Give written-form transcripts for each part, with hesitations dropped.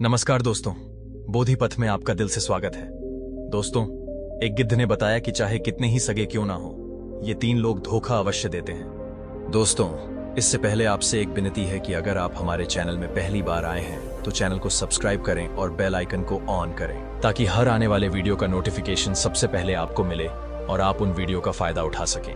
नमस्कार दोस्तों, बोधि पथ में आपका दिल से स्वागत है। दोस्तों, एक गिद्ध ने बताया कि चाहे कितने ही सगे क्यों ना हो, ये 3 लोग धोखा अवश्य देते हैं। दोस्तों, इससे पहले आपसे एक विनती है कि अगर आप हमारे चैनल में पहली बार आए हैं तो चैनल को सब्सक्राइब करें और बेल आइकन को ऑन करें ताकि हर आने वाले वीडियो का नोटिफिकेशन सबसे पहले आपको मिले और आप उन वीडियो का फायदा उठा सकें।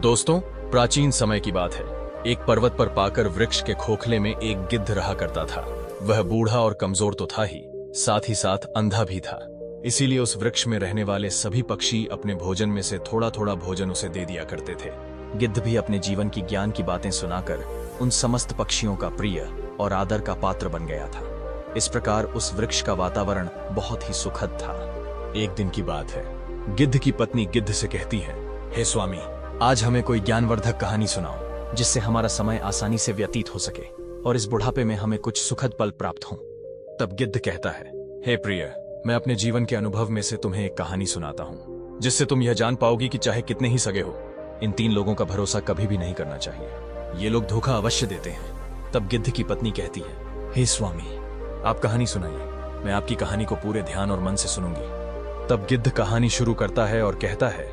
दोस्तों, प्राचीन समय की बात है। एक पर्वत पर पाकर वृक्ष के खोखले में एक गिद्ध रहा करता था। वह बूढ़ा और कमजोर तो था ही साथ अंधा भी था। इसीलिए उस वृक्ष में रहने वाले सभी पक्षी अपने भोजन में से थोड़ा थोड़ा भोजन उसे दे दिया करते थे। गिद्ध भी अपने जीवन की ज्ञान की बातें सुनाकर उन समस्त पक्षियों का प्रिय और आदर का पात्र बन गया था। इस प्रकार उस वृक्ष का वातावरण बहुत ही सुखद था। एक दिन की बात है, गिद्ध की पत्नी गिद्ध से कहती है, हे स्वामी, आज हमें कोई ज्ञानवर्धक कहानी सुनाओ जिससे हमारा समय आसानी से व्यतीत हो सके और इस बुढ़ापे में हमें कुछ सुखद पल प्राप्त हों। तब गिद्ध कहता है, हे प्रिय, मैं अपने जीवन के अनुभव में से तुम्हें एक कहानी सुनाता हूं जिससे तुम यह जान पाओगी कि चाहे कितने ही सगे हो, इन 3 लोगों का भरोसा कभी भी नहीं करना चाहिए। ये लोग धोखा अवश्य देते हैं। तब गिद्ध की पत्नी कहती है, हे स्वामी, आप कहानी सुनाइए, मैं आपकी कहानी को पूरे ध्यान और मन से सुनूंगी। तब गिद्ध कहानी शुरू करता है और कहता है,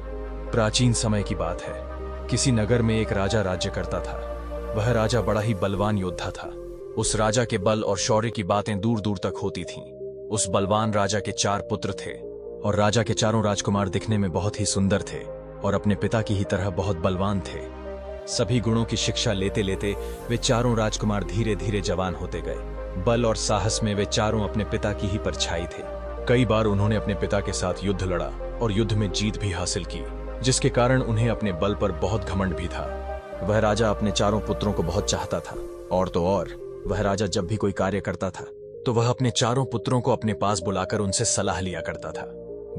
प्राचीन समय की बात है। किसी नगर में एक राजा राज्य करता था। वह राजा बड़ा ही बलवान योद्धा था। उस राजा के बल और शौर्य की बातें दूर दूर तक होती थीं। उस बलवान राजा के 4 पुत्र थे और राजा के चारों राजकुमार दिखने में बहुत ही सुंदर थे और अपने पिता की ही तरह बहुत बलवान थे। सभी गुणों की शिक्षा लेते लेते वे चारों राजकुमार धीरे धीरे जवान होते गए। बल और साहस में वे चारों अपने पिता की ही परछाई थे। कई बार उन्होंने अपने पिता के साथ युद्ध लड़ा और युद्ध में जीत भी हासिल की, जिसके कारण उन्हें अपने बल पर बहुत घमंड भी था। वह राजा अपने चारों पुत्रों को बहुत चाहता था और तो और वह राजा जब भी कोई कार्य करता था तो वह अपने चारों पुत्रों को अपने पास बुलाकर उनसे सलाह लिया करता था।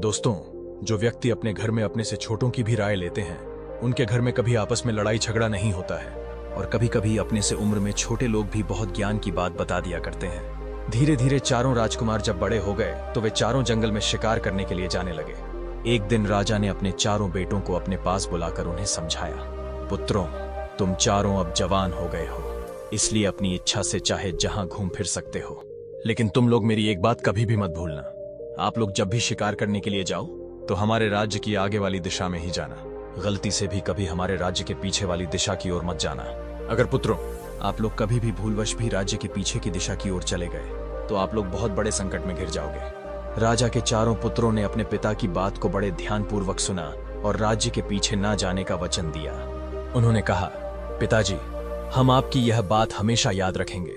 दोस्तों, जो व्यक्ति अपने घर में अपने से छोटों की भी राय लेते हैं, उनके घर में कभी आपस में लड़ाई झगड़ा नहीं होता है और कभी कभी अपने से उम्र में छोटे लोग भी बहुत ज्ञान की बात बता दिया करते हैं। धीरे धीरे चारों राजकुमार जब बड़े हो गए तो वे चारों जंगल में शिकार करने के लिए जाने लगे। एक दिन राजा ने अपने चारों बेटों को अपने पास बुलाकर उन्हें समझाया, पुत्रों, तुम चारों अब जवान हो गए हो, इसलिए अपनी इच्छा से चाहे जहां घूम फिर सकते हो। लेकिन तुम लोग मेरी एक बात कभी भी मत भूलना, आप लोग जब भी शिकार करने के लिए जाओ तो हमारे राज्य की आगे वाली दिशा में ही जाना। गलती से भी कभी हमारे राज्य के पीछे वाली दिशा की ओर मत जाना। अगर पुत्रों, आप लोग कभी भी भूलवश भी राज्य के पीछे की दिशा की ओर चले गए तो आप लोग बहुत बड़े संकट में घिर जाओगे। राजा के चारों पुत्रों ने अपने पिता की बात को बड़े ध्यानपूर्वक सुना और राज्य के पीछे ना जाने का वचन दिया। उन्होंने कहा, पिताजी, हम आपकी यह बात हमेशा याद रखेंगे।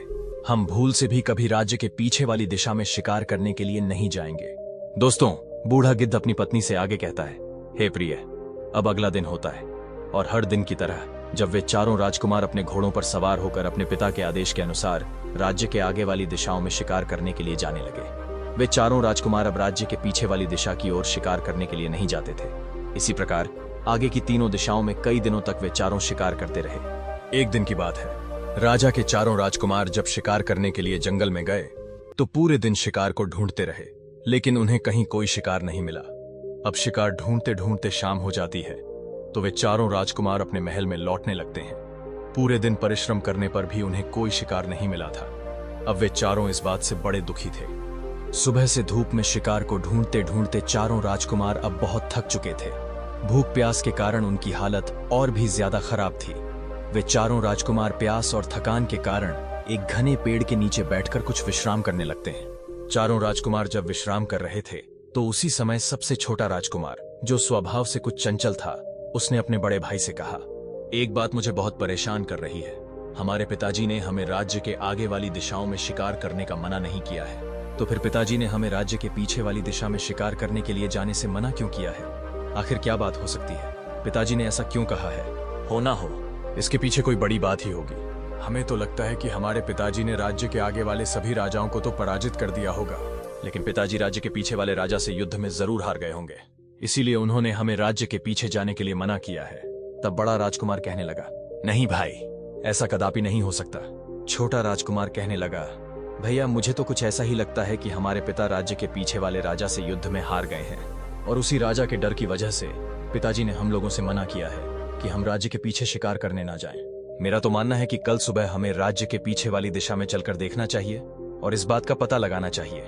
हम भूल से भी कभी राज्य के पीछे वाली दिशा में शिकार करने के लिए नहीं जाएंगे। दोस्तों, बूढ़ा गिद्ध अपनी पत्नी से आगे कहता है, हे प्रिय, अब अगला दिन होता है और हर दिन की तरह जब वे चारों राजकुमार अपने घोड़ों पर सवार होकर अपने पिता के आदेश के अनुसार राज्य के आगे वाली दिशाओं में शिकार करने के लिए जाने लगे। वे चारों राजकुमार अब राज्य के पीछे वाली दिशा की ओर शिकार करने के लिए नहीं जाते थे। इसी प्रकार आगे की तीनों दिशाओं में कई दिनों तक वे चारों शिकार करते रहे। एक दिन की बात है, राजा के चारों राजकुमार जब शिकार करने के लिए जंगल में गए तो पूरे दिन शिकार को ढूंढते रहे, लेकिन उन्हें कहीं कोई शिकार नहीं मिला। अब शिकार ढूंढते ढूंढते शाम हो जाती है तो वे चारों राजकुमार अपने महल में लौटने लगते हैं। पूरे दिन परिश्रम करने पर भी उन्हें कोई शिकार नहीं मिला था। अब वे चारों इस बात से बड़े दुखी थे। सुबह से धूप में शिकार को ढूंढते ढूंढते चारों राजकुमार अब बहुत थक चुके थे। भूख प्यास के कारण उनकी हालत और भी ज्यादा खराब थी। वे चारों राजकुमार प्यास और थकान के कारण एक घने पेड़ के नीचे बैठकर कुछ विश्राम करने लगते हैं। चारों राजकुमार जब विश्राम कर रहे थे तो उसी समय सबसे छोटा राजकुमार, जो स्वभाव से कुछ चंचल था, उसने अपने बड़े भाई से कहा, एक बात मुझे बहुत परेशान कर रही है। हमारे पिताजी ने हमें राज्य के आगे वाली दिशाओं में शिकार करने का मना नहीं किया है, तो फिर पिताजी ने हमें राज्य के पीछे वाली दिशा में शिकार करने के लिए जाने से मना क्यों किया है? आखिर क्या बात हो सकती है? पिताजी ने ऐसा क्यों कहा है? हो ना हो, इसके पीछे कोई बड़ी बात ही होगी। हमें तो लगता है कि हमारे पिताजी ने राज्य के आगे वाले सभी राजाओं को तो पराजित कर दिया होगा, लेकिन पिताजी राज्य के पीछे वाले राजा से युद्ध में जरूर हार गए होंगे, इसीलिए उन्होंने हमें राज्य के पीछे जाने के लिए मना किया है। तब बड़ा राजकुमार कहने लगा, नहीं भाई, ऐसा कदापि नहीं हो सकता। छोटा राजकुमार कहने लगा, भैया, मुझे तो कुछ ऐसा ही लगता है कि हमारे पिता राज्य के पीछे वाले राजा से युद्ध में हार गए हैं और उसी राजा के डर की वजह से पिताजी ने हम लोगों से मना किया है कि हम राज्य के पीछे शिकार करने ना जाएं। मेरा तो मानना है कि कल सुबह हमें राज्य के पीछे वाली दिशा में चलकर देखना चाहिए और इस बात का पता लगाना चाहिए।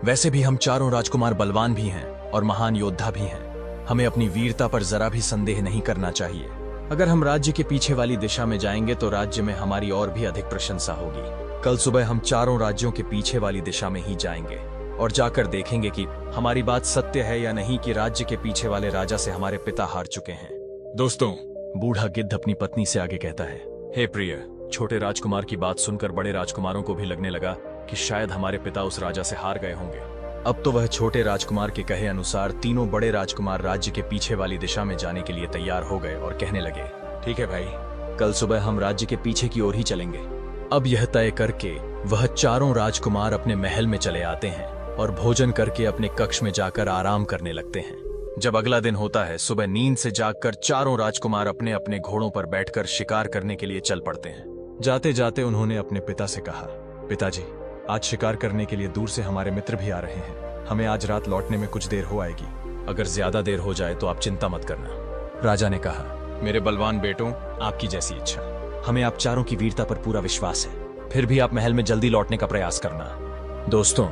वैसे भी हम चारों राजकुमार बलवान भी हैं और महान योद्धा भी हैं। हमें अपनी वीरता पर जरा भी संदेह नहीं करना चाहिए। अगर हम राज्य के पीछे वाली दिशा में जाएंगे तो राज्य में हमारी और भी अधिक प्रशंसा होगी। कल सुबह हम चारों राज्यों के पीछे वाली दिशा में ही जाएंगे और जाकर देखेंगे कि हमारी बात सत्य है या नहीं कि राज्य के पीछे वाले राजा से हमारे पिता हार चुके हैं। दोस्तों, बूढ़ा गिद्ध अपनी पत्नी से आगे कहता है, हे प्रिय, छोटे राजकुमार की बात सुनकर बड़े राजकुमारों को भी लगने लगा कि शायद हमारे पिता उस राजा से हार गए होंगे। अब तो वह छोटे राजकुमार के कहे अनुसार तीनों बड़े राजकुमार राज्य के पीछे वाली दिशा में जाने के लिए तैयार हो गए और कहने लगे, ठीक है भाई, कल सुबह हम राज्य के पीछे की ओर ही चलेंगे। अब यह तय करके वह चारों राजकुमार अपने महल में चले आते हैं और भोजन करके अपने कक्ष में जाकर आराम करने लगते हैं। जब अगला दिन होता है, सुबह नींद से जागकर चारों राजकुमार अपने अपने घोड़ों पर बैठकर शिकार करने के लिए चल पड़ते हैं। जाते जाते उन्होंने अपने पिता से कहा, पिताजी, आज शिकार करने के लिए दूर से हमारे मित्र भी आ रहे हैं। हमें आज रात लौटने में कुछ देर हो आएगी। अगर ज्यादा देर हो जाए तो आप चिंता मत करना। राजा ने कहा, मेरे बलवान बेटों, आपकी जैसी इच्छा। हमें आप चारों की वीरता पर पूरा विश्वास है। फिर भी आप महल में जल्दी लौटने का प्रयास करना। दोस्तों,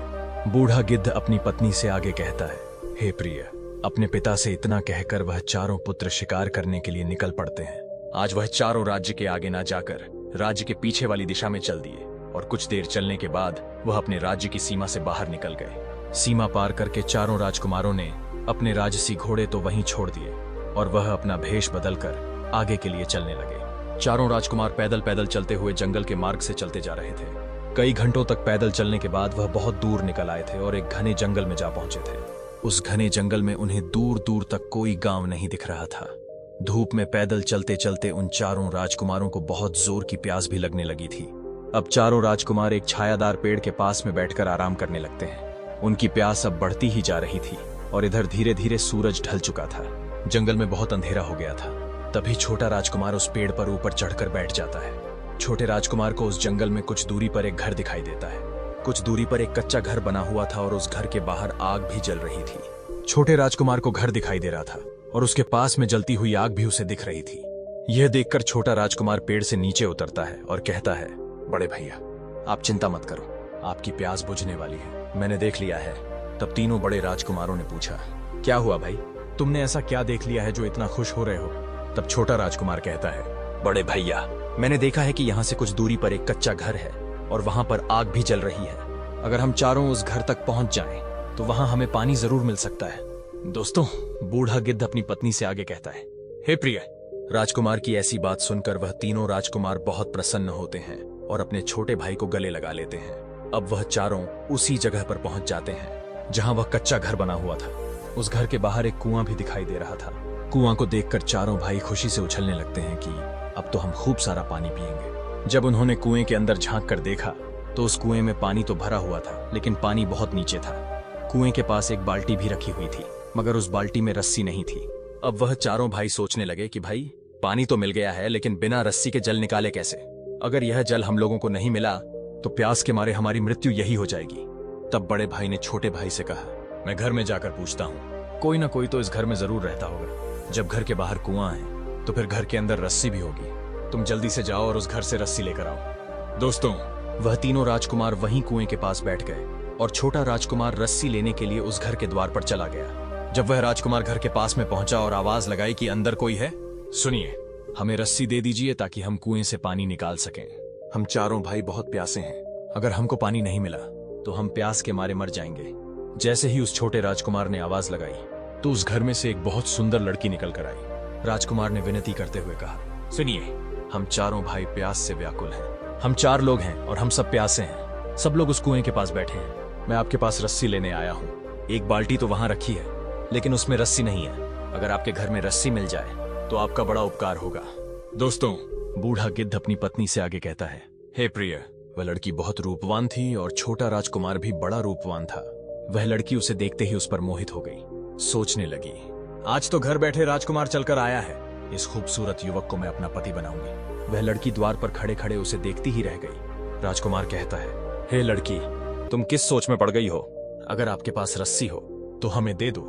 बूढ़ा गिद्ध अपनी पत्नी से आगे कहता है, हे प्रिय। अपने पिता से इतना कहकर वह चारों पुत्र शिकार करने के लिए निकल पड़ते हैं। आज वह चारों राज्य के आगे ना जाकर राज्य के पीछे वाली दिशा में चल दिए और कुछ देर चलने के बाद वह अपने राज्य की सीमा से बाहर निकल गए। सीमा पार करके चारों राजकुमारों ने अपने राजसी घोड़े तो वहीं छोड़ दिए और वह अपना भेष बदलकर आगे के लिए चलने लगे। चारों राजकुमार पैदल पैदल चलते हुए जंगल के मार्ग से चलते जा रहे थे। कई घंटों तक पैदल चलने के बाद वह बहुत दूर निकल आए थे और एक घने जंगल में जा पहुंचे थे। उस घने जंगल में उन्हें दूर दूर तक कोई गांव नहीं दिख रहा था। धूप में पैदल चलते चलते उन चारों राजकुमारों को बहुत जोर की प्यास भी लगने लगी थी। अब चारों राजकुमार एक छायादार पेड़ के पास में बैठकर आराम करने लगते हैं। उनकी प्यास अब बढ़ती ही जा रही थी और इधर धीरे धीरे सूरज ढल चुका था। जंगल में बहुत अंधेरा हो गया था। तभी छोटा राजकुमार उस पेड़ पर ऊपर चढ़कर बैठ जाता है। छोटे राजकुमार को उस जंगल में कुछ दूरी पर एक घर दिखाई देता है। कुछ दूरी पर एक कच्चा घर बना हुआ था और उस घर के बाहर आग भी जल रही थी। छोटे राजकुमार को घर दिखाई दे रहा था और उसके पास में जलती हुई आग भी उसे दिख रही थी। यह देखकर छोटा राजकुमार पेड़ से नीचे उतरता है और कहता है, बड़े भैया, आप चिंता मत करो, आपकी प्यास बुझने वाली है, मैंने देख लिया है। तब तीनों बड़े राजकुमारों ने पूछा, क्या हुआ भाई, तुमने ऐसा क्या देख लिया है जो इतना खुश हो रहे हो? तब छोटा राजकुमार कहता है, बड़े भैया, मैंने देखा है कि यहाँ से कुछ दूरी पर एक कच्चा घर है और वहां पर आग भी जल रही है। अगर हम चारों उस घर तक पहुंच जाएं, तो वहां हमें पानी जरूर मिल सकता है। दोस्तों, बूढ़ा गिद्ध अपनी पत्नी से आगे कहता है, हे प्रिय। राजकुमार की ऐसी बात सुनकर वह तीनों राजकुमार बहुत प्रसन्न होते हैं और अपने छोटे भाई को गले लगा लेते हैं। अब वह चारों उसी जगह पर पहुंच जाते हैं जहां वह कच्चा घर बना हुआ था। उस घर के बाहर एक कुआं भी दिखाई दे रहा था। कुआं को देखकर चारों भाई खुशी से उछलने लगते हैं कि अब तो हम खूब सारा पानी पिएंगे। जब उन्होंने कुएं के अंदर झांक कर देखा तो उस कुएं में पानी तो भरा हुआ था, लेकिन पानी बहुत नीचे था। कुएं के पास एक बाल्टी भी रखी हुई थी, मगर उस बाल्टी में रस्सी नहीं थी। अब वह चारों भाई सोचने लगे कि भाई, पानी तो मिल गया है, लेकिन बिना रस्सी के जल निकाले कैसे? अगर यह जल हम लोगों को नहीं मिला तो प्यास के मारे हमारी मृत्यु यही हो जाएगी। तब बड़े भाई ने छोटे भाई से कहा, मैं घर में जाकर पूछता हूँ, कोई ना कोई तो इस घर में जरूर रहता होगा। जब घर के बाहर कुआं है तो फिर घर के अंदर रस्सी भी होगी। तुम जल्दी से जाओ और उस घर से रस्सी लेकर आओ। दोस्तों, वह तीनों राजकुमार वहीं कुएं के पास बैठ गए और छोटा राजकुमार रस्सी लेने के लिए उस घर के द्वार पर चला गया। जब वह राजकुमार घर के पास में पहुंचा और आवाज लगाई कि अंदर कोई है, सुनिए, हमें रस्सी दे दीजिए ताकि हम कुएं से पानी निकाल सकें। हम चारों भाई बहुत प्यासे हैं। अगर हमको पानी नहीं मिला तो हम प्यास के मारे मर जाएंगे। जैसे ही उस छोटे राजकुमार ने आवाज लगाई तो उस घर में से एक बहुत सुंदर लड़की निकल कर आई। राजकुमार ने विनती करते हुए कहा, सुनिए, हम चारों भाई प्यास से व्याकुल हैं। हम 4 लोग हैं और हम सब प्यासे हैं। सब लोग उस कुएं के पास बैठे हैं। मैं आपके पास रस्सी लेने आया हूँ। एक बाल्टी तो वहां रखी है, लेकिन उसमें रस्सी नहीं है। अगर आपके घर में रस्सी मिल जाए तो आपका बड़ा उपकार होगा। दोस्तों, बूढ़ा गिद्ध अपनी पत्नी से आगे कहता है, हे प्रिय। वह लड़की बहुत रूपवान थी और छोटा राजकुमार भी बड़ा रूपवान था। वह लड़की उसे देखते ही उस पर मोहित हो गई। सोचने लगी, आज तो घर बैठे राजकुमार चलकर आया है। इस खूबसूरत युवक को मैं अपना पति बनाऊंगी। वह लड़की द्वार पर खड़े खड़े उसे देखती ही रह गई। राजकुमार कहता है, हे लड़की, तुम किस सोच में पड़ गई हो? अगर आपके पास रस्सी हो तो हमें दे दो।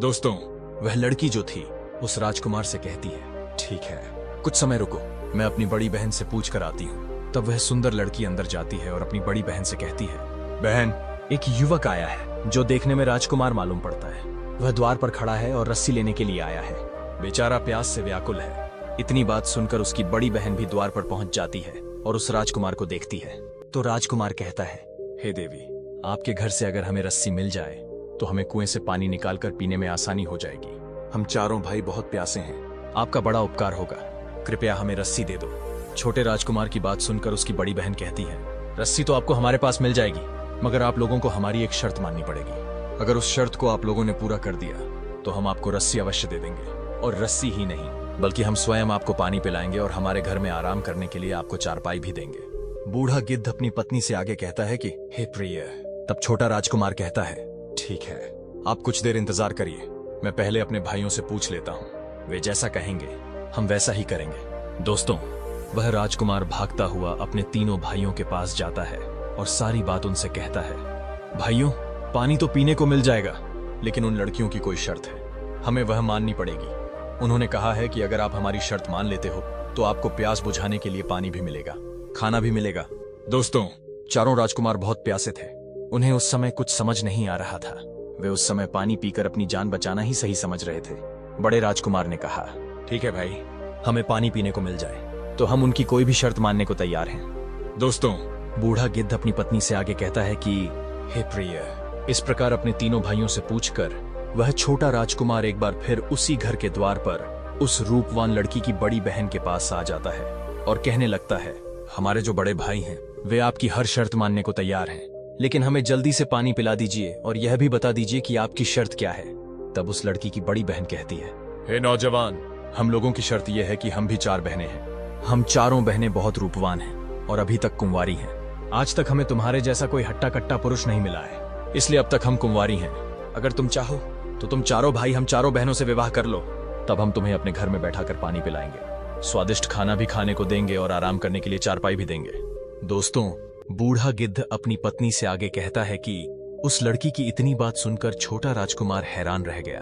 दोस्तों, वह लड़की जो थी उस राजकुमार से कहती है, ठीक है, कुछ समय रुको, मैं अपनी बड़ी बहन से पूछ कर आती हूँ। तब वह सुंदर लड़की अंदर जाती है और अपनी बड़ी बहन से कहती है, बहन, एक युवक आया है जो देखने में राजकुमार मालूम पड़ता है। वह द्वार पर खड़ा है और रस्सी लेने के लिए आया है। बेचारा प्यास से व्याकुल है। इतनी बात सुनकर उसकी बड़ी बहन भी द्वार पर पहुंच जाती है और उस राजकुमार को देखती है। तो राजकुमार कहता है, हे देवी, आपके घर से अगर हमें रस्सी मिल जाए तो हमें कुएं से पानी निकालकर पीने में आसानी हो जाएगी। हम चारों भाई बहुत प्यासे हैं, आपका बड़ा उपकार होगा, कृपया हमें रस्सी दे दो। छोटे राजकुमार की बात सुनकर उसकी बड़ी बहन कहती है, रस्सी तो आपको हमारे पास मिल जाएगी, मगर आप लोगों को हमारी एक शर्त माननी पड़ेगी। अगर उस शर्त को आप लोगों ने पूरा कर दिया तो हम आपको रस्सी अवश्य दे देंगे। और रस्सी ही नहीं, बल्कि हम स्वयं आपको पानी पिलाएंगे और हमारे घर में आराम करने के लिए आपको चारपाई भी देंगे। बूढ़ा गिद्ध अपनी पत्नी से आगे कहता है कि हे प्रिय। तब छोटा राजकुमार कहता है, ठीक है, आप कुछ देर इंतजार करिए, मैं पहले अपने भाइयों से पूछ लेता हूँ, वे जैसा कहेंगे हम वैसा ही करेंगे। दोस्तों, वह राजकुमार भागता हुआ अपने तीनों भाइयों के पास जाता है और सारी बात उनसे कहता है। भाइयों, पानी तो पीने को मिल जाएगा, लेकिन उन लड़कियों की कोई शर्त है, हमें वह माननी पड़ेगी। उन्होंने कहा है कि अगर आप हमारी शर्त मान लेते हो तो आपको प्यास बुझाने के लिए पानी भी मिलेगा, खाना भी मिलेगा। दोस्तों, चारों राजकुमार बहुत प्यासे थे। उन्हें उस समय कुछ समझ नहीं आ रहा था। वे उस समय पानी पीकर अपनी जान बचाना ही सही समझ रहे थे। बड़े राजकुमार ने कहा, ठीक है भाई, हमें पानी पीने को मिल जाए तो हम उनकी कोई भी शर्त मानने को तैयार हैं। दोस्तों, बूढ़ा गिद्ध अपनी पत्नी से आगे कहता है कि हे प्रिय। इस प्रकार अपने तीनों भाइयों से पूछकर वह छोटा राजकुमार एक बार फिर उसी घर के द्वार पर उस रूपवान लड़की की बड़ी बहन के पास आ जाता है और कहने लगता है, हमारे जो बड़े भाई हैं वे आपकी हर शर्त मानने को तैयार हैं, लेकिन हमें जल्दी से पानी पिला दीजिए और यह भी बता दीजिए कि आपकी शर्त क्या है। तब उस लड़की की बड़ी बहन कहती है, हे नौजवान, हम लोगों की शर्त यह है कि हम भी 4 बहनें हैं। हम चारों बहनें बहुत रूपवान हैं और अभी तक कुंवारी हैं। आज तक हमें तुम्हारे जैसा कोई हट्टा कट्टा पुरुष नहीं मिला है, इसलिए अब तक हम कुंवारी हैं। अगर तुम चाहो तो तुम चारों भाई हम चारों बहनों से विवाह कर लो, तब हम तुम्हें अपने घर में बैठाकर पानी पिलाएंगे, स्वादिष्ट खाना भी खाने को देंगे और आराम करने के लिए चारपाई भी देंगे। दोस्तों, बूढ़ा गिद्ध अपनी पत्नी से आगे कहता है कि उस लड़की की इतनी बात सुनकर छोटा राजकुमार हैरान रह गया।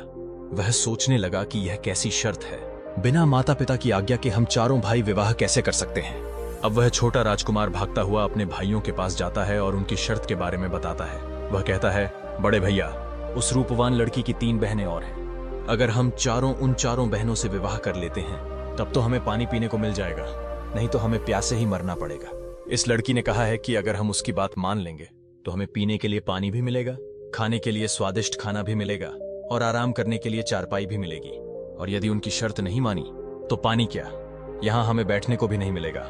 वह सोचने लगा कि यह कैसी शर्त है, बिना माता पिता की आज्ञा के हम चारों भाई विवाह कैसे कर सकते हैं। अब वह छोटा राजकुमार भागता हुआ अपने भाइयों के पास जाता है और उनकी शर्त के बारे में बताता है। वह कहता है, बड़े भैया, उस रूपवान लड़की की 3 बहनें और हैं। अगर हम चारों उन चारों बहनों से विवाह कर लेते हैं तब तो हमें पानी पीने को मिल जाएगा, नहीं तो हमें प्यासे ही मरना पड़ेगा। इस लड़की ने कहा है कि अगर हम उसकी बात मान लेंगे तो हमें पीने के लिए पानी भी मिलेगा, खाने के लिए स्वादिष्ट खाना भी मिलेगा और आराम करने के लिए चारपाई भी मिलेगी। और यदि उनकी शर्त नहीं मानी तो पानी क्या, यहाँ हमें बैठने को भी नहीं मिलेगा।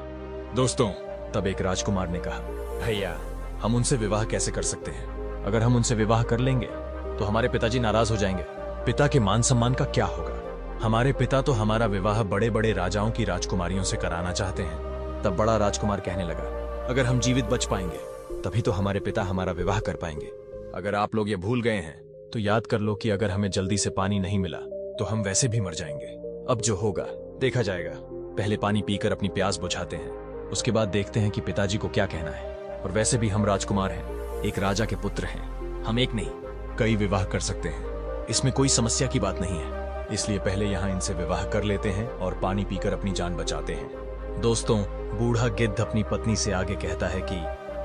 दोस्तों, तब एक राजकुमार ने कहा, भैया, हम उनसे विवाह कैसे कर सकते हैं? अगर हम उनसे विवाह कर लेंगे तो हमारे पिताजी नाराज हो जाएंगे। पिता के मान सम्मान का क्या होगा? हमारे पिता तो हमारा विवाह बड़े बड़े राजाओं की राजकुमारियों से कराना चाहते हैं। तब बड़ा राजकुमार कहने लगा, अगर हम जीवित बच पाएंगे तभी तो हमारे पिता हमारा विवाह कर पाएंगे। अगर आप लोग ये भूल गए हैं तो याद कर लो कि अगर हमें जल्दी से पानी नहीं मिला तो हम वैसे भी मर जाएंगे। अब जो होगा देखा जाएगा। पहले पानी पीकर अपनी प्यास बुझाते हैं, उसके बाद देखते हैं कि पिताजी को क्या कहना है। और वैसे भी हम राजकुमार हैं, एक राजा के पुत्र हैं, हम एक नहीं कई विवाह कर सकते हैं, इसमें कोई समस्या की बात नहीं है। इसलिए पहले यहाँ इनसे विवाह कर लेते हैं और पानी पीकर अपनी जान बचाते हैं। दोस्तों, बूढ़ा गिद्ध अपनी पत्नी से आगे कहता है कि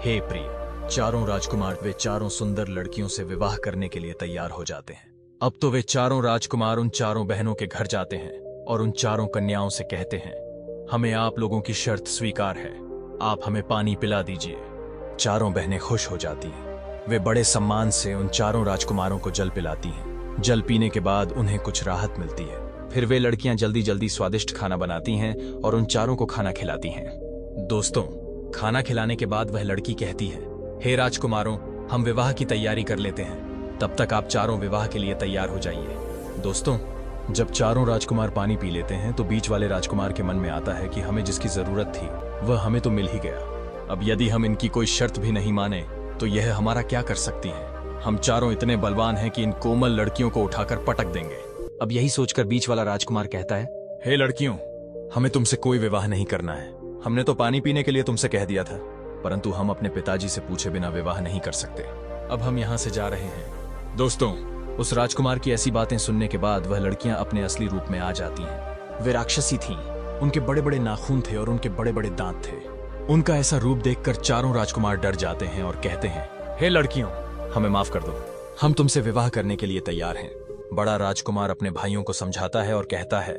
हे प्रिय, चारों राजकुमार वे चारों सुंदर लड़कियों से विवाह करने के लिए तैयार हो जाते हैं। अब तो वे चारों राजकुमार उन चारों बहनों के घर जाते हैं और उन चारों कन्याओं से कहते हैं, हमें आप लोगों की शर्त स्वीकार है, आप हमें पानी पिला दीजिए। चारों बहनें खुश हो जाती हैं। वे बड़े सम्मान से उन चारों राजकुमारों को जल पिलाती हैं। जल पीने के बाद उन्हें कुछ राहत मिलती है। फिर वे लड़कियां जल्दी जल्दी स्वादिष्ट खाना बनाती हैं और उन चारों को खाना खिलाती हैं। दोस्तों, खाना खिलाने के बाद वह लड़की कहती है, हे राजकुमारों, हम विवाह की तैयारी कर लेते हैं, तब तक आप चारों विवाह के लिए तैयार हो जाइए। दोस्तों, जब चारों राजकुमार पानी पी लेते हैं तो बीच वाले राजकुमार के मन में आता है कि हमें जिसकी जरूरत थी वह हमें तो मिल ही गया। अब यदि हम इनकी कोई शर्त भी नहीं माने तो यह हमारा क्या कर सकती हैं? हम चारों इतने बलवान हैं कि इन कोमल लड़कियों को उठाकर पटक देंगे। अब यही सोचकर बीच वाला राजकुमार कहता है, हे लड़कियों, हमें तुमसे कोई विवाह नहीं करना है। हमने तो पानी पीने के लिए तुमसे कह दिया था, परंतु हम अपने पिताजी से पूछे बिना विवाह नहीं कर सकते। अब हम यहाँ से जा रहे हैं। दोस्तों, उस राजकुमार की ऐसी बातें सुनने के बाद वह लड़कियां अपने असली रूप में आ जाती हैं। वे राक्षसी थीं। उनके बड़े बड़े नाखून थे और उनके बड़े बड़े दांत थे। उनका ऐसा रूप देखकर चारों राजकुमार डर जाते हैं और कहते हैं, हे लड़कियों, हमें माफ कर दो, हम तुमसे विवाह करने के लिए तैयार हैं। बड़ा राजकुमार अपने भाइयों को समझाता है और कहता है,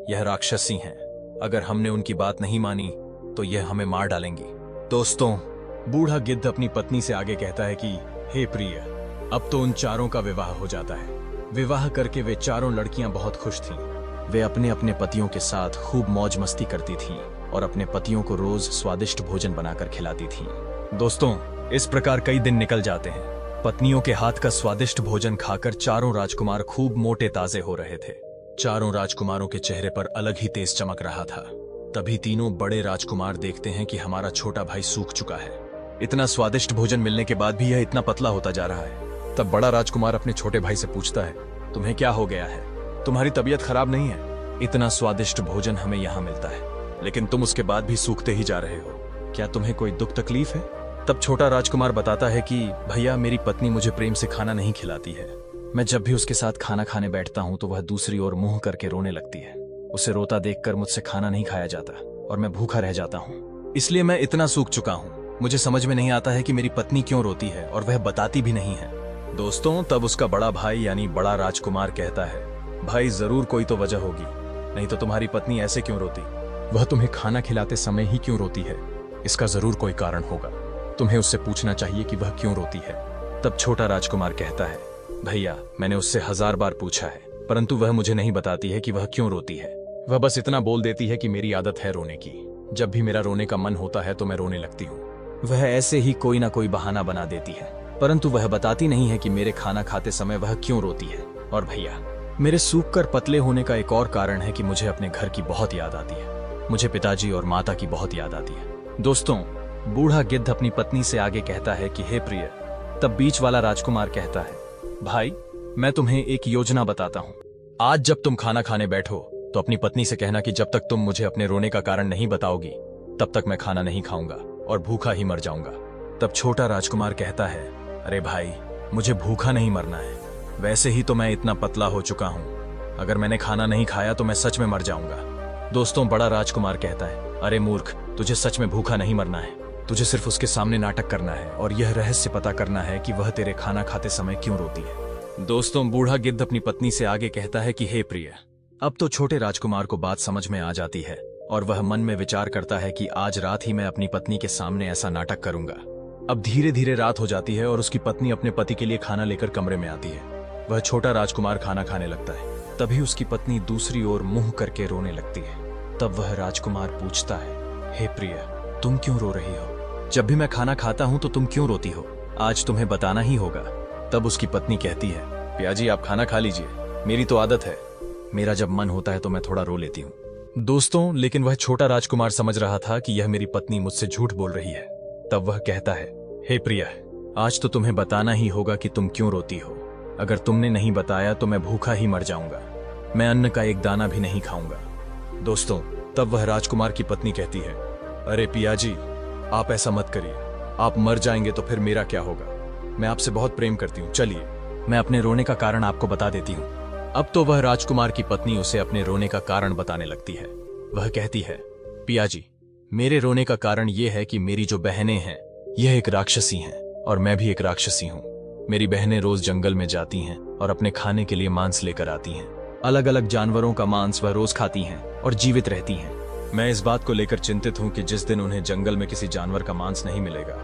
यह राक्षसी हैं, अगर हमने उनकी बात नहीं मानी तो यह हमें मार डालेंगी। दोस्तों, बूढ़ा गिद्ध अपनी पत्नी से आगे कहता है कि हे प्रिय, अब तो उन चारों का विवाह हो जाता है। विवाह करके वे चारों लड़कियां बहुत खुश थीं। वे अपने अपने पतियों के साथ खूब मौज मस्ती करती थीं और अपने पतियों को रोज स्वादिष्ट भोजन बनाकर खिलाती थीं। दोस्तों, इस प्रकार कई दिन निकल जाते हैं। पत्नियों के हाथ का स्वादिष्ट भोजन खाकर चारों राजकुमार खूब मोटे ताजे हो रहे थे। चारों राजकुमारों के चेहरे पर अलग ही तेज चमक रहा था। तभी तीनों बड़े राजकुमार देखते हैं कि हमारा छोटा भाई सूख चुका है। इतना स्वादिष्ट भोजन मिलने के बाद भी यह इतना पतला होता जा रहा है। तब बड़ा राजकुमार अपने छोटे भाई से पूछता है, तुम्हें क्या हो गया है? तुम्हारी तबीयत खराब नहीं है? इतना स्वादिष्ट भोजन हमें यहाँ मिलता है, लेकिन तुम उसके बाद भी सूखते ही जा रहे हो। क्या तुम्हें कोई दुख तकलीफ है? तब छोटा राजकुमार बताता है कि भैया, मेरी पत्नी मुझे प्रेम से खाना नहीं खिलाती है। मैं जब भी उसके साथ खाना खाने बैठता हूँ तो वह दूसरी ओर मुंह करके रोने लगती है। उसे रोता देखकर मुझसे खाना नहीं खाया जाता और मैं भूखा रह जाता हूँ। इसलिए मैं इतना सूख चुका हूँ। मुझे समझ में नहीं आता है कि मेरी पत्नी क्यों रोती है और वह बताती भी नहीं है। दोस्तों, तब उसका बड़ा भाई यानी बड़ा राजकुमार कहता है, भाई जरूर कोई तो वजह होगी, नहीं तो तुम्हारी पत्नी ऐसे क्यों रोती? वह तुम्हें खाना खिलाते समय ही क्यों रोती है? इसका जरूर कोई कारण होगा। तुम्हें उससे पूछना चाहिए कि वह क्यों रोती है। तब छोटा राजकुमार कहता है, भैया, मैंने उससे 1000 बार पूछा है, परंतु वह मुझे नहीं बताती है कि वह क्यों रोती है। वह बस इतना बोल देती है कि मेरी आदत है रोने की। जब भी मेरा रोने का मन होता है तो मैं रोने लगती हूँ। वह ऐसे ही कोई ना कोई बहाना बना देती है, परंतु वह बताती नहीं है कि मेरे खाना खाते समय वह क्यों रोती है। और भैया, मेरे सूख कर पतले होने का एक और कारण है कि मुझे अपने घर की बहुत याद आती है। मुझे पिताजी और माता की बहुत याद आती है। दोस्तों, बूढ़ा गिद्ध अपनी पत्नी से आगे कहता है कि हे प्रिय। तब बीच वाला राजकुमार कहता है, भाई, मैं तुम्हें एक योजना बताता हूँ। आज जब तुम खाना खाने बैठो तो अपनी पत्नी से कहना कि जब तक तुम मुझे अपने रोने का कारण नहीं बताओगी तब तक मैं खाना नहीं खाऊंगा और भूखा ही मर जाऊंगा। तब छोटा राजकुमार कहता है, अरे भाई, मुझे भूखा नहीं मरना है। वैसे ही तो मैं इतना पतला हो चुका हूँ। अगर मैंने खाना नहीं खाया तो मैं सच में मर जाऊंगा। दोस्तों, बड़ा राजकुमार कहता है, अरे मूर्ख, तुझे सच में भूखा नहीं मरना है। तुझे सिर्फ उसके सामने नाटक करना है और यह रहस्य पता करना है कि वह तेरे खाना खाते समय क्यों रोती है। दोस्तों, बूढ़ा गिद्ध अपनी पत्नी से आगे कहता है कि हे प्रिय। अब तो छोटे राजकुमार को बात समझ में आ जाती है और वह मन में विचार करता है कि आज रात ही मैं अपनी पत्नी के सामने ऐसा नाटक करूंगा। अब धीरे धीरे रात हो जाती है और उसकी पत्नी अपने पति के लिए खाना लेकर कमरे में आती है। वह छोटा राजकुमार खाना खाने लगता है। तभी उसकी पत्नी दूसरी ओर मुंह करके रोने लगती है। तब वह राजकुमार पूछता है, हे प्रिय, तुम क्यों रो रही हो? जब भी मैं खाना खाता हूं तो तुम क्यों रोती हो? आज तुम्हें बताना ही होगा। तब उसकी पत्नी कहती है, पियाजी, आप खाना खा लीजिए, मेरी तो आदत है। मेरा जब मन होता है तो मैं थोड़ा रो लेती हूँ। दोस्तों, लेकिन वह छोटा राजकुमार समझ रहा था कि यह मेरी पत्नी मुझसे झूठ बोल रही है। तब वह कहता है, हे प्रिया, आज तो तुम्हें बताना ही होगा कि तुम क्यों रोती हो। अगर तुमने नहीं बताया तो मैं भूखा ही मर जाऊंगा। मैं अन्न का एक दाना भी नहीं खाऊंगा। दोस्तों, तब वह राजकुमार की पत्नी कहती है, अरे पियाजी, आप ऐसा मत करिए। आप मर जाएंगे तो फिर मेरा क्या होगा? मैं आपसे बहुत प्रेम करती हूँ। चलिए, मैं अपने रोने का कारण आपको बता देती हूँ। अब तो वह राजकुमार की पत्नी उसे अपने रोने का कारण बताने लगती है। वह कहती है, पियाजी, मेरे रोने का कारण यह है कि मेरी जो बहनें हैं यह एक राक्षसी हैं और मैं भी एक राक्षसी हूँ। मेरी बहनें रोज जंगल में जाती हैं और अपने खाने के लिए मांस लेकर आती हैं। अलग अलग जानवरों का मांस वह रोज खाती हैं और जीवित रहती हैं। मैं इस बात को लेकर चिंतित हूँ कि जिस दिन उन्हें जंगल में किसी जानवर का मांस नहीं मिलेगा,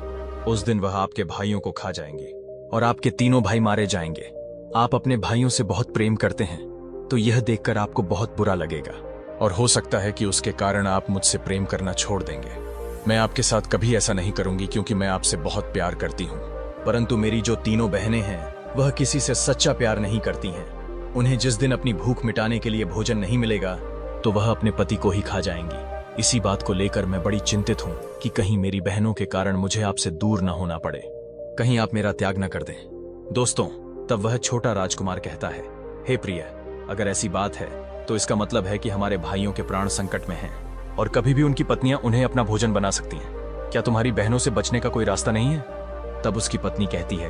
उस दिन वह आपके भाइयों को खा जाएंगी और आपके तीनों भाई मारे जाएंगे। आप अपने भाइयों से बहुत प्रेम करते हैं तो यह देखकर आपको बहुत बुरा लगेगा और हो सकता है कि उसके कारण आप मुझसे प्रेम करना छोड़ देंगे। मैं आपके साथ कभी ऐसा नहीं करूंगी क्योंकि मैं आपसे बहुत प्यार करती हूँ। परंतु मेरी जो तीनों बहनें हैं वह किसी से सच्चा प्यार नहीं करती हैं। उन्हें जिस दिन अपनी भूख मिटाने के लिए भोजन नहीं मिलेगा तो वह अपने पति को ही खा जाएंगी। इसी बात को लेकर मैं बड़ी चिंतित हूँ कि कहीं मेरी बहनों के कारण मुझे आपसे दूर न होना पड़े, कहीं आप मेरा त्याग न कर दें। दोस्तों, तब वह छोटा राजकुमार कहता है, हे प्रिय, अगर ऐसी बात है तो इसका मतलब है कि हमारे भाइयों के प्राण संकट में हैं और कभी भी उनकी पत्नियां उन्हें अपना भोजन बना सकती हैं। क्या तुम्हारी बहनों से बचने का कोई रास्ता नहीं है? तब उसकी पत्नी कहती है,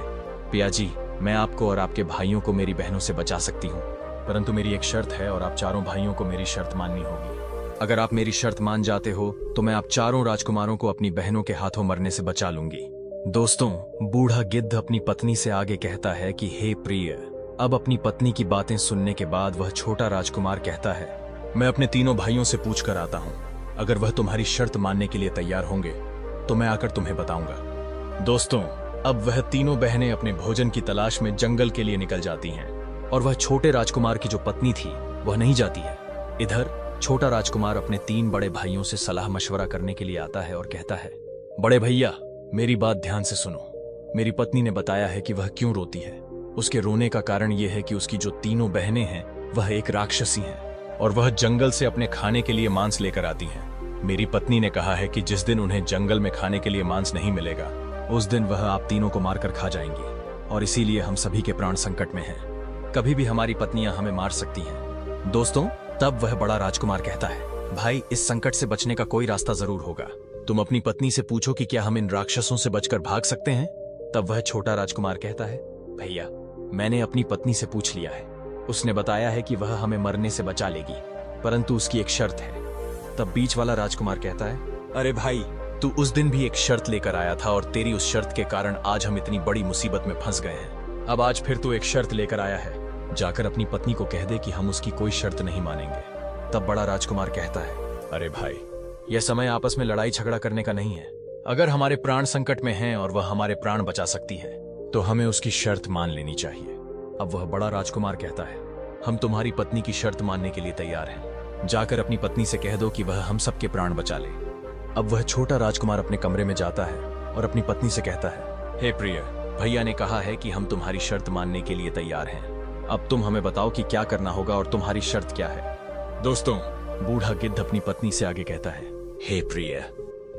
पियाजी, मैं आपको और आपके भाइयों को मेरी बहनों से बचा सकती हूँ, परंतु मेरी एक शर्त है और आप चारों भाइयों को मेरी शर्त माननी होगी। अगर आप मेरी शर्त मान जाते हो तो मैं आप चारों राजकुमारों को अपनी बहनों के हाथों मरने से बचा लूंगी। दोस्तों, बूढ़ा गिद्ध अपनी पत्नी से आगे कहता है कि हे प्रिय। अब अपनी पत्नी की बातें सुनने के बाद वह छोटा राजकुमार कहता है, मैं अपने तीनों भाइयों से पूछ कर आता हूं। अगर वह तुम्हारी शर्त मानने के लिए तैयार होंगे तो मैं आकर तुम्हें बताऊंगा। दोस्तों, अब वह तीनों बहनें अपने भोजन की तलाश में जंगल के लिए निकल जाती हैं और वह छोटे राजकुमार की जो पत्नी थी वह नहीं जाती है। इधर छोटा राजकुमार अपने 3 बड़े भाइयों से सलाह मशवरा करने के लिए आता है और कहता है, बड़े भैया, मेरी बात ध्यान से सुनो। मेरी पत्नी ने बताया है कि वह क्यों रोती है। उसके रोने का कारण यह है कि उसकी जो तीनों बहनें हैं वह एक राक्षसी हैं और वह जंगल से अपने खाने के लिए मांस लेकर आती हैं। मेरी पत्नी ने कहा है कि जिस दिन उन्हें जंगल में खाने के लिए मांस नहीं मिलेगा उस दिन वह आप तीनों को मारकर खा जाएंगी और इसीलिए हम सभी के प्राण संकट में हैं। कभी भी हमारी पत्नियां हमें मार सकती हैं। दोस्तों, तब वह बड़ा राजकुमार कहता है, भाई, इस संकट से बचने का कोई रास्ता जरूर होगा। तुम अपनी पत्नी से पूछो कि क्या हम इन राक्षसों से बचकर भाग सकते हैं। तब वह छोटा राजकुमार कहता है, भैया, मैंने अपनी पत्नी से पूछ लिया है। उसने बताया है कि वह हमें मरने से बचा लेगी, परंतु उसकी एक शर्त है। तब बीच वाला राजकुमार कहता है, अरे भाई, तू उस दिन भी एक शर्त लेकर आया था और तेरी उस शर्त के कारण आज हम इतनी बड़ी मुसीबत में फंस गए हैं। अब आज फिर तू एक शर्त लेकर आया है। जाकर अपनी पत्नी को कह दे कि हम उसकी कोई शर्त नहीं मानेंगे। तब बड़ा राजकुमार कहता है, अरे भाई, यह समय आपस में लड़ाई झगड़ा करने का नहीं है। अगर हमारे प्राण संकट में हैं और वह हमारे प्राण बचा सकती है तो हमें उसकी शर्त मान लेनी चाहिए। अब वह बड़ा राजकुमार कहता है, हम तुम्हारी पत्नी की शर्त मानने के लिए तैयार हैं। जाकर अपनी पत्नी से कह दो कि वह हम सबके प्राण बचा ले। अब वह छोटा राजकुमार अपने कमरे में जाता है और अपनी पत्नी से कहता है, हे प्रिय, भैया ने कहा है कि हम तुम्हारी शर्त मानने के लिए तैयार हैं। अब तुम हमें बताओ कि क्या करना होगा और तुम्हारी शर्त क्या है। दोस्तों, बूढ़ा गिद्ध अपनी पत्नी से आगे कहता है, हे प्रिय।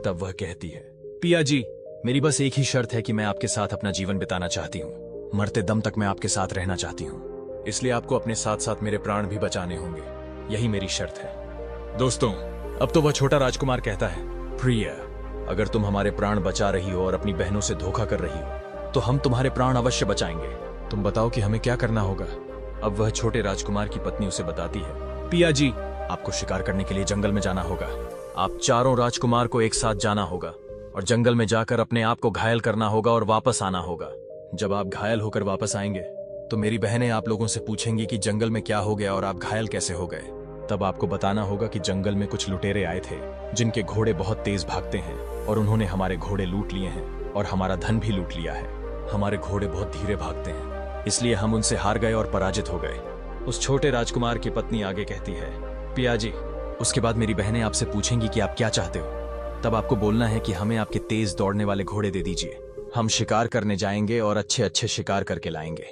तब वह कहती है, पिया जी, मेरी बस एक ही शर्त है कि मैं आपके साथ अपना जीवन बिताना चाहती हूँ। मरते दम तक मैं आपके साथ रहना चाहती हूँ, इसलिए आपको अपने साथ साथ मेरे प्राण भी बचाने होंगे। यही मेरी शर्त है। दोस्तों, अब तो वह छोटा राजकुमार कहता है, प्रिय, अगर तुम हमारे प्राण बचा रही हो और अपनी बहनों से धोखा कर रही हो तो हम तुम्हारे प्राण अवश्य बचाएंगे। तुम बताओ कि हमें क्या करना होगा। अब वह छोटे राजकुमार की पत्नी उसे बताती है, पिया जी, आपको शिकार करने के लिए जंगल में जाना होगा। आप चारों राजकुमार को एक साथ जाना होगा और जंगल में जाकर अपने आप को घायल करना होगा और वापस आना होगा। जब आप घायल होकर वापस आएंगे तो मेरी बहनें आप लोगों से पूछेंगी कि जंगल में क्या हो गया और आप घायल कैसे हो गए। तब आपको बताना होगा कि जंगल में कुछ लुटेरे आए थे जिनके घोड़े बहुत तेज भागते हैं और उन्होंने हमारे घोड़े लूट लिए हैं और हमारा धन भी लूट लिया है। हमारे घोड़े बहुत धीरे भागते हैं, इसलिए हम उनसे हार गए और पराजित हो गए। उस छोटे राजकुमार की पत्नी आगे कहती है, पिया जी, उसके बाद मेरी बहनें आपसे पूछेंगी कि आप क्या चाहते हो। तब आपको बोलना है कि हमें आपके तेज दौड़ने वाले घोड़े दे दीजिए। हम शिकार करने जाएंगे और अच्छे अच्छे शिकार करके लाएंगे।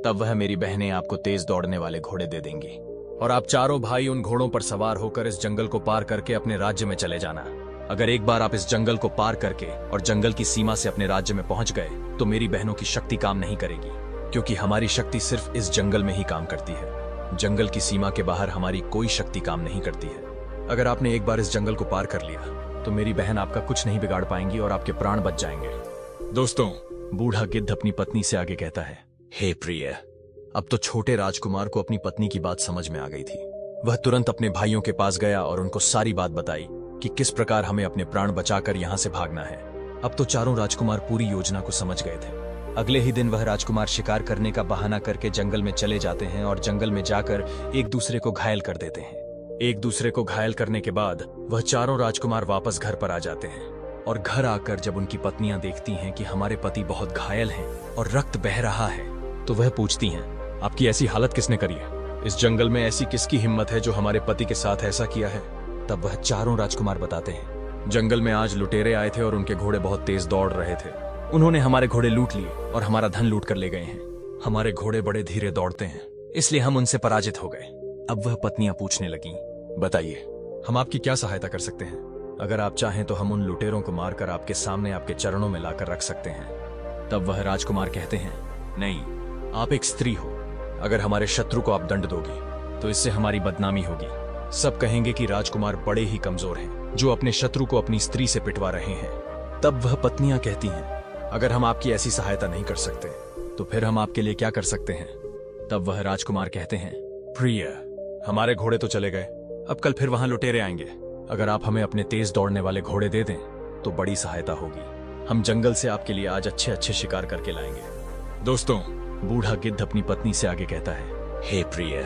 तब वह मेरी बहनें आपको तेज दौड़ने वाले घोड़े दे देंगी और आप चारों भाई उन घोड़ों पर सवार होकर इस जंगल को पार करके अपने राज्य में चले जाना। अगर एक बार आप इस जंगल को पार करके और जंगल की सीमा से अपने राज्य में पहुंच गए तो मेरी बहनों की शक्ति काम नहीं करेगी, क्योंकि हमारी शक्ति सिर्फ इस जंगल में ही काम करती है। जंगल की सीमा के बाहर हमारी कोई शक्ति काम नहीं करती है। अगर आपने एक बार इस जंगल को पार कर लिया तो मेरी बहन आपका कुछ नहीं बिगाड़ पाएंगी और आपके प्राण बच जाएंगे। दोस्तों, बूढ़ा गिद्ध अपनी पत्नी से आगे कहता है, हे प्रिय। अब तो छोटे राजकुमार को अपनी पत्नी की बात समझ में आ गई थी। वह तुरंत अपने भाइयों के पास गया और उनको सारी बात बताई कि किस प्रकार हमें अपने प्राण बचाकर यहाँ से भागना है। अब तो चारों राजकुमार पूरी योजना को समझ गए थे। अगले ही दिन वह राजकुमार शिकार करने का बहाना करके जंगल में चले जाते हैं और जंगल में जाकर एक दूसरे को घायल कर देते हैं। एक दूसरे को घायल करने के बाद वह चारों राजकुमार वापस घर पर आ जाते हैं और घर आकर जब उनकी पत्नियां देखती हैं कि हमारे पति बहुत घायल हैं और रक्त बह रहा है तो वह पूछती हैं, आपकी ऐसी हालत किसने करी है? इस जंगल में ऐसी किसकी हिम्मत है जो हमारे पति के साथ ऐसा किया है? तब वह चारों राजकुमार बताते हैं, जंगल में आज लुटेरे आए थे और उनके घोड़े बहुत तेज दौड़ रहे थे। उन्होंने हमारे घोड़े लूट लिए और हमारा धन लूट कर ले गए हैं। हमारे घोड़े बड़े धीरे दौड़ते हैं, इसलिए हम उनसे पराजित हो गए। अब वह पत्नियां पूछने लगीं, बताइए, हम आपकी क्या सहायता कर सकते हैं? अगर आप चाहें तो हम उन लुटेरों को मारकर आपके सामने आपके चरणों में लाकर रख सकते हैं। तब वह राजकुमार कहते हैं, नहीं, आप एक स्त्री हो। अगर हमारे शत्रु को आप दंड दोगी तो इससे हमारी बदनामी होगी। सब कहेंगे कि राजकुमार बड़े ही कमजोर हैं, जो अपने शत्रु को अपनी स्त्री से पिटवा रहे हैं। तब वह पत्नियां कहती हैं, अगर हम आपकी ऐसी सहायता नहीं कर सकते तो फिर हम आपके लिए क्या कर सकते हैं? तब वह राजकुमार कहते हैं, प्रिय, हमारे घोड़े तो चले गए, अब कल फिर वहां लुटेरे आएंगे। अगर आप हमें अपने तेज दौड़ने वाले घोड़े दे दें तो बड़ी सहायता होगी। हम जंगल से आपके लिए आज अच्छे अच्छे शिकार करके लाएंगे। दोस्तों, बूढ़ा गिद्ध अपनी पत्नी से आगे कहता है, हे प्रिय।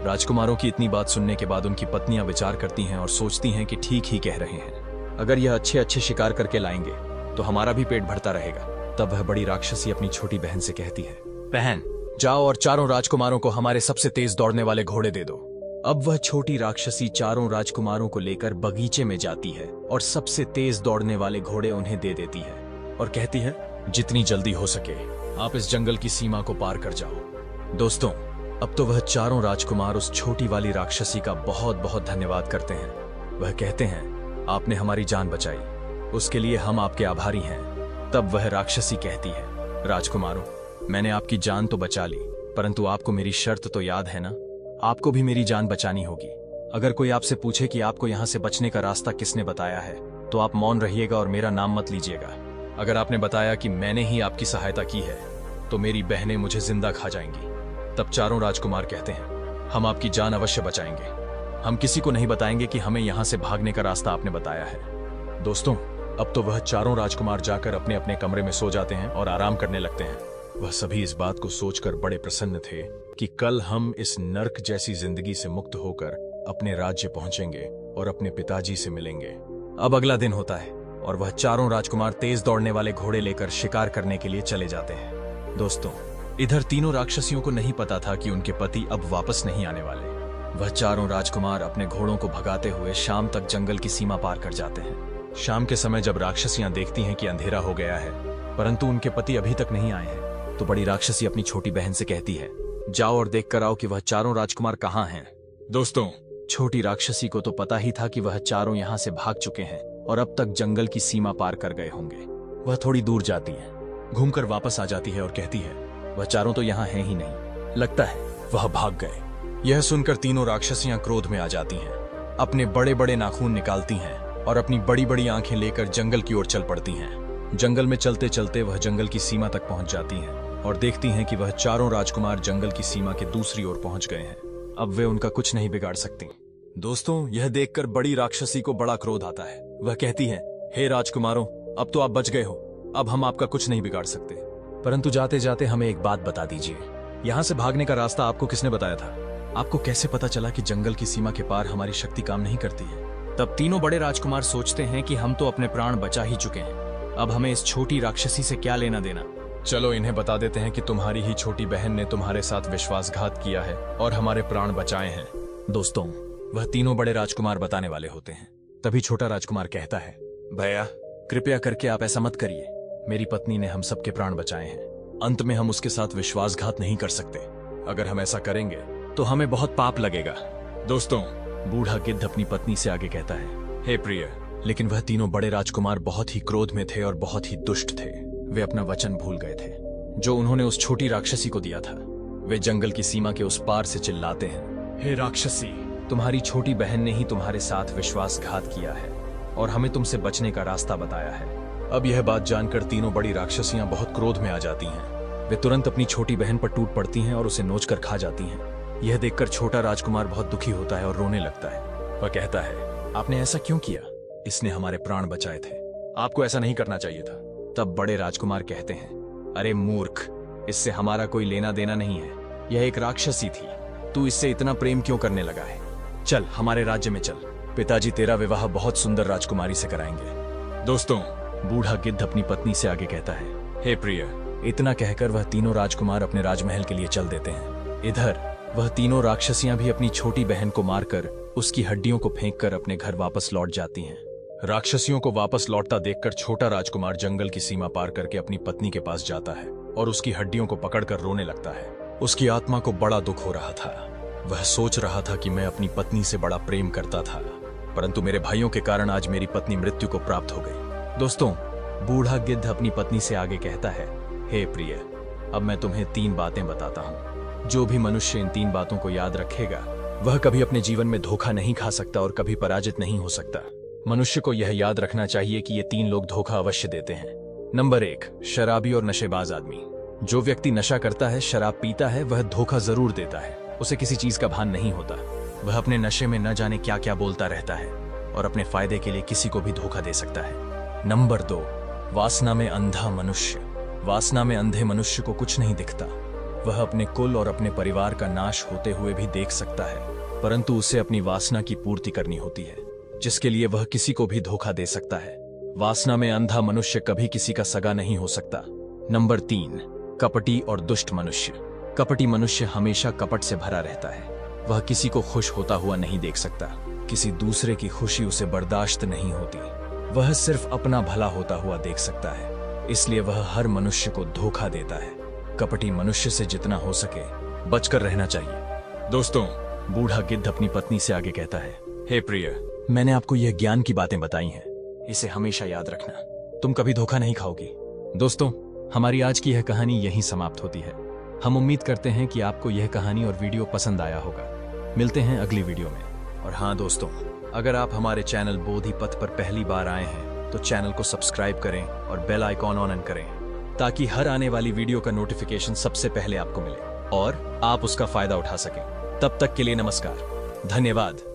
राजकुमारों की इतनी बात सुनने के बाद उनकी पत्नियां विचार करती हैं और सोचती हैं कि ठीक ही कह रहे हैं। अगर यह अच्छे अच्छे शिकार करके लाएंगे तो हमारा भी पेट भरता रहेगा। तब वह बड़ी राक्षसी अपनी छोटी बहन से कहती है, बहन जाओ और चारों राजकुमारों को हमारे सबसे तेज दौड़ने वाले घोड़े दे दो। अब वह छोटी राक्षसी चारों राजकुमारों को लेकर बगीचे में जाती है और सबसे तेज दौड़ने वाले घोड़े उन्हें दे देती है और कहती है, जितनी जल्दी हो सके आप इस जंगल की सीमा को पार कर जाओ। दोस्तों, अब तो वह चारों राजकुमार उस छोटी वाली राक्षसी का बहुत बहुत धन्यवाद करते हैं। वह कहते हैं, आपने हमारी जान बचाई, उसके लिए हम आपके आभारी हैं। तब वह राक्षसी कहती है, राजकुमारों, मैंने आपकी जान तो बचा ली, परंतु आपको मेरी शर्त तो याद है ना? आपको भी मेरी जान बचानी होगी। अगर कोई आपसे पूछे कि आपको यहाँ से बचने का रास्ता किसने बताया है, तो आप मौन रहिएगा और मेरा नाम मत लीजिएगा। अगर आपने बताया कि मैंने ही आपकी सहायता की है, तो मेरी बहनें मुझे जिंदा खा जाएंगी। तब चारों राजकुमार कहते हैं, हम आपकी जान अवश्य बचाएंगे। हम किसी को नहीं बताएंगे कि हमें यहाँ से भागने का रास्ता आपने बताया है। दोस्तों, अब तो वह चारों राजकुमार जाकर अपने अपने कमरे में सो जाते हैं और आराम करने लगते हैं। वह सभी इस बात को सोचकर बड़े प्रसन्न थे कि कल हम इस नर्क जैसी जिंदगी से मुक्त होकर अपने राज्य पहुंचेंगे और अपने पिताजी से मिलेंगे। अब अगला दिन होता है और वह चारों राजकुमार तेज दौड़ने वाले घोड़े लेकर शिकार करने के लिए चले जाते हैं। दोस्तों, इधर तीनों राक्षसियों को नहीं पता था कि उनके पति अब वापस नहीं आने वाले। वह चारों राजकुमार अपने घोड़ों को भगाते हुए शाम तक जंगल की सीमा पार कर जाते हैं। शाम के समय जब राक्षसियां देखती हैं कि अंधेरा हो गया है, परंतु उनके पति अभी तक नहीं आए हैं, तो बड़ी राक्षसी अपनी छोटी बहन से कहती है, जाओ और देख कर आओ कि वह चारों राजकुमार कहाँ हैं। दोस्तों, छोटी राक्षसी को तो पता ही था कि वह चारों यहाँ से भाग चुके हैं और अब तक जंगल की सीमा पार कर गए होंगे। वह थोड़ी दूर जाती है, घूमकर वापस आ जाती है और कहती है, वह चारों तो यहाँ हैं ही नहीं, लगता है वह भाग गए। यह सुनकर तीनों राक्षसियां क्रोध में आ जाती हैं, अपने बड़े बड़े नाखून निकालती हैं और अपनी बड़ी बड़ी आंखें लेकर जंगल की ओर चल पड़ती हैं। जंगल में चलते चलते वह जंगल की सीमा तक पहुंच जाती हैं और देखती हैं कि वह चारों राजकुमार जंगल की सीमा के दूसरी ओर पहुंच गए हैं। अब वे उनका कुछ नहीं बिगाड़ सकती। दोस्तों, यह देखकर बड़ी राक्षसी को बड़ा क्रोध आता है। वह कहती है, हे राजकुमारों, अब तो आप बच गए हो, अब हम आपका कुछ नहीं बिगाड़ सकते, परंतु जाते जाते हमें एक बात बता दीजिए, यहाँ से भागने का रास्ता आपको किसने बताया था? आपको कैसे पता चला कि जंगल की सीमा के पार हमारी शक्ति काम नहीं करती है? तब तीनों बड़े राजकुमार सोचते हैं कि हम तो अपने प्राण बचा ही चुके हैं, अब हमें इस छोटी राक्षसी से क्या लेना देना। चलो इन्हें बता देते हैं कि तुम्हारी ही छोटी बहन ने तुम्हारे साथ विश्वासघात किया है और हमारे प्राण बचाए हैं। दोस्तों, वह तीनों बड़े राजकुमार बताने वाले होते हैं। तभी छोटा राजकुमार कहता है, भैया कृपया करके आप ऐसा मत करिए, मेरी पत्नी ने हम सबके प्राण बचाए हैं, अंत में हम उसके साथ विश्वासघात नहीं कर सकते। अगर हम ऐसा करेंगे तो हमें बहुत पाप लगेगा। दोस्तों, बूढ़ा गिद्ध अपनी पत्नी से आगे कहता है, हे प्रिय। लेकिन वह तीनों बड़े राजकुमार बहुत ही क्रोध में थे और बहुत ही दुष्ट थे। वे अपना वचन भूल गए थे जो उन्होंने उस छोटी राक्षसी को दिया था। वे जंगल की सीमा के उस पार से चिल्लाते हैं, हे राक्षसी, तुम्हारी छोटी बहन ने ही तुम्हारे साथ विश्वासघात किया है और हमें तुमसे बचने का रास्ता बताया है। अब यह बात जानकर तीनों बड़ी राक्षसियां बहुत क्रोध में आ जाती हैं। वे तुरंत अपनी छोटी बहन पर टूट पड़ती हैं और उसे नोच कर खा जाती हैं। यह देखकर छोटा राजकुमार बहुत दुखी होता है और रोने लगता है। वह कहता है, आपने ऐसा क्यों किया? इसने हमारे प्राण बचाए थे, आपको ऐसा नहीं करना चाहिए था। तब बड़े राजकुमार कहते हैं, अरे मूर्ख, इससे हमारा कोई लेना देना नहीं है, यह एक राक्षसी थी, तू इससे इतना प्रेम क्यों करने लगा है? चल हमारे राज्य में चल, पिताजी तेरा विवाह बहुत सुंदर राजकुमारी से कराएंगे। दोस्तों, बूढ़ा गिद्ध अपनी पत्नी से आगे कहता है, हे प्रिय। इतना कहकर वह तीनों राजकुमार अपने राजमहल के लिए चल देते हैं। इधर वह तीनों राक्षसियां भी अपनी छोटी बहन को मारकर उसकी हड्डियों को फेंककर अपने घर वापस लौट जाती हैं। राक्षसियों को वापस लौटता देखकर छोटा राजकुमार जंगल की सीमा पार करके अपनी पत्नी के पास जाता है और उसकी हड्डियों को पकड़कर रोने लगता है। उसकी आत्मा को बड़ा दुख हो रहा था। वह सोच रहा था कि मैं अपनी पत्नी से बड़ा प्रेम करता था, परंतु मेरे भाइयों के कारण आज मेरी पत्नी मृत्यु को प्राप्त हो गई। दोस्तों, बूढ़ा गिद्ध अपनी पत्नी से आगे कहता है, हे प्रिय, अब मैं तुम्हें 3 बातें बताता हूँ। जो भी मनुष्य इन 3 बातों को याद रखेगा वह कभी अपने जीवन में धोखा नहीं खा सकता और कभी पराजित नहीं हो सकता। मनुष्य को यह याद रखना चाहिए कि ये 3 लोग धोखा अवश्य देते हैं। नंबर 1, शराबी और नशेबाज आदमी। जो व्यक्ति नशा करता है, शराब पीता है, वह धोखा जरूर देता है। उसे किसी चीज का भान नहीं होता। वह अपने नशे में न जाने क्या क्या बोलता रहता है और अपने फायदे के लिए किसी को भी धोखा दे सकता है। नंबर 2, वासना में अंधा मनुष्य। वासना में अंधे मनुष्य को कुछ नहीं दिखता। वह अपने कुल और अपने परिवार का नाश होते हुए भी देख सकता है, परंतु उसे अपनी वासना की पूर्ति करनी होती है, जिसके लिए वह किसी को भी धोखा दे सकता है। वासना में अंधा मनुष्य कभी किसी का सगा नहीं हो सकता। नंबर 3, कपटी और दुष्ट मनुष्य। कपटी मनुष्य हमेशा कपट से भरा रहता है। वह किसी को खुश होता हुआ नहीं देख सकता। किसी दूसरे की खुशी उसे बर्दाश्त नहीं होती। वह सिर्फ अपना भला होता हुआ देख सकता है, इसलिए वह हर मनुष्य को धोखा देता है। कपटी मनुष्य से जितना हो सके बचकर रहना चाहिए। दोस्तों, बूढ़ा गिद्ध अपनी पत्नी से आगे कहता है, हे प्रिय, मैंने आपको यह ज्ञान की बातें बताई हैं, इसे हमेशा याद रखना, तुम कभी धोखा नहीं खाओगी। दोस्तों, हमारी आज की यह कहानी यहीं समाप्त होती है। हम उम्मीद करते हैं कि आपको यह कहानी और वीडियो पसंद आया होगा। मिलते हैं अगली वीडियो में। और हाँ दोस्तों, अगर आप हमारे चैनल बोधि पथ पर पहली बार आए हैं तो चैनल को सब्सक्राइब करें और बेल आइकॉन ऑन करें, ताकि हर आने वाली वीडियो का नोटिफिकेशन सबसे पहले आपको मिले और आप उसका फायदा उठा सकें। तब तक के लिए नमस्कार, धन्यवाद।